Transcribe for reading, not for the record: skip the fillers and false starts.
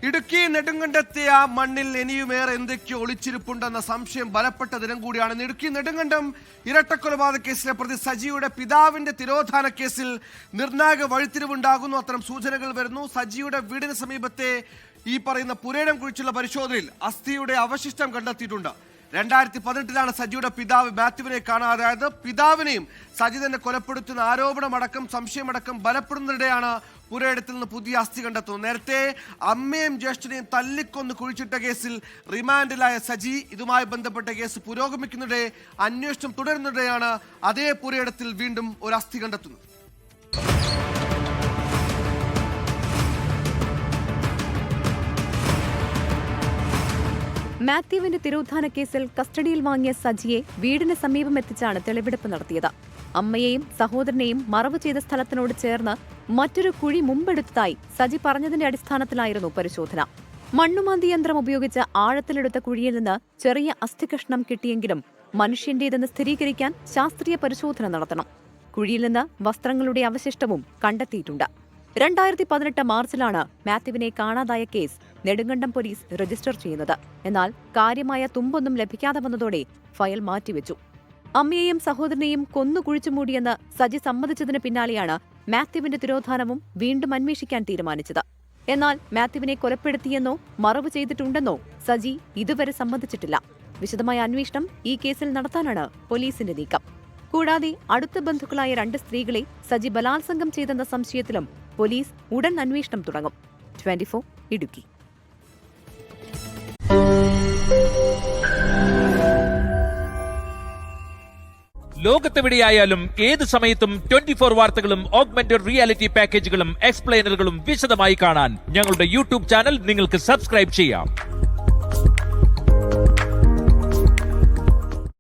ഇടുക്കി നെടുങ്കണ്ടത്തെ ആ മണ്ണിൽ ഇനിയുമേറെ എന്തൊക്കെയോ ഒളിച്ചിരിപ്പുണ്ടെന്ന സംശയം ബലപ്പെട്ട ദിനം കൂടിയാണ്. ഇടുക്കി നെടുങ്കണ്ടം ഇരട്ടക്കൊലപാതക കേസിലെ പ്രതി സജിയുടെ പിതാവിന്റെ തിരോധാന കേസിൽ നിർണായക വഴിത്തിരിവുണ്ടാകുന്നു. അത്തരം സൂചനകൾ വരുന്നു. സജിയുടെ വീടിന് സമീപത്തെ ഈ പറയുന്ന പുരയിടം കുഴിച്ചുള്ള പരിശോധനയിൽ അസ്ഥിയുടെ അവശിഷ്ടം കണ്ടെത്തിയിട്ടുണ്ട്. 2018 സജിയുടെ പിതാവ് മാത്യുവിനെ കാണാതായത്. പിതാവിനെയും സജി തന്നെ കൊലപ്പെടുത്തുന്ന ആരോപണമടക്കം സംശയമടക്കം ബലപ്പെടുന്നതിനിടെയാണ് പുരയിടത്തിൽ നിന്ന് പുതിയ അസ്ഥി കണ്ടെത്തുന്നത്. നേരത്തെ അമ്മയും ജ്യേഷ്ഠനെയും തല്ലിക്കൊന്ന് കുഴിച്ചിട്ട കേസിൽ റിമാൻഡിലായ സജി ഇതുമായി ബന്ധപ്പെട്ട കേസ് പുരോഗമിക്കുന്നതിനിടെ അന്വേഷണം തുടരുന്നതിനിടെയാണ് അതേ പുരയിടത്തിൽ വീണ്ടും ഒരു അസ്ഥി കണ്ടെത്തുന്നത്. മാത്യുവിന്റെ തിരോധാന കേസിൽ കസ്റ്റഡിയിൽ വാങ്ങിയ സജിയെ വീടിന് സമീപം എത്തിച്ചാണ് തെളിവെടുപ്പ് നടത്തിയത്. അമ്മയെയും സഹോദരനെയും മറവ് ചെയ്ത സ്ഥലത്തിനോട് ചേർന്ന് മറ്റൊരു കുഴി മുമ്പെടുത്തതായി സജി പറഞ്ഞതിന്റെ അടിസ്ഥാനത്തിലായിരുന്നു പരിശോധന. മണ്ണുമാന്തി യന്ത്രം ഉപയോഗിച്ച് ആഴത്തിലെടുത്ത കുഴിയിൽ നിന്ന് ചെറിയ അസ്ഥികഷ്ണം കിട്ടിയെങ്കിലും മനുഷ്യന്റേതെന്ന് സ്ഥിരീകരിക്കാൻ ശാസ്ത്രീയ പരിശോധന നടത്തണം. കുഴിയിൽ നിന്ന് വസ്ത്രങ്ങളുടെ അവശിഷ്ടവും കണ്ടെത്തിയിട്ടുണ്ട്. 2018 മാർച്ചിലാണ് മാത്യുവിനെ കാണാതായ കേസ് നെടുങ്കണ്ടം പോലീസ് രജിസ്റ്റർ ചെയ്യുന്നത്. എന്നാൽ കാര്യമായ തുമ്പൊന്നും ലഭിക്കാതെ വന്നതോടെ ഫയൽ മാറ്റിവെച്ചു. അമ്മയെയും സഹോദരനെയും കൊന്നു കുഴിച്ചുമൂടിയെന്ന് സജി സമ്മതിച്ചതിന് പിന്നാലെയാണ് മാത്യുവിന്റെ തിരോധാനവും വീണ്ടും അന്വേഷിക്കാൻ തീരുമാനിച്ചത്. എന്നാൽ മാത്യുവിനെ കൊലപ്പെടുത്തിയെന്നോ മറവ് ചെയ്തിട്ടുണ്ടെന്നോ സജി ഇതുവരെ സമ്മതിച്ചിട്ടില്ല. വിശദമായ അന്വേഷണം ഈ കേസിൽ നടത്താനാണ് പോലീസിന്റെ നീക്കം. കൂടാതെ അടുത്ത ബന്ധുക്കളായ 2 സ്ത്രീകളെ സജി ബലാത്സംഗം ചെയ്തെന്ന സംശയത്തിലും പോലീസ് ഉടൻ അന്വേഷണം തുടങ്ങും. 24 ഇടുക്കി. ലോകത്തെവിടെയായാലും ഏത് സമയത്തും 24 വാർത്തകളും ഓഗ്മെന്റഡ് റിയാലിറ്റി പാക്കേജുകളും എക്സ്പ്ലെയിനറുകളും വിശദമായി കാണാൻ ഞങ്ങളുടെ യൂട്യൂബ് ചാനൽ നിങ്ങൾക്ക് സബ്സ്ക്രൈബ് ചെയ്യാം.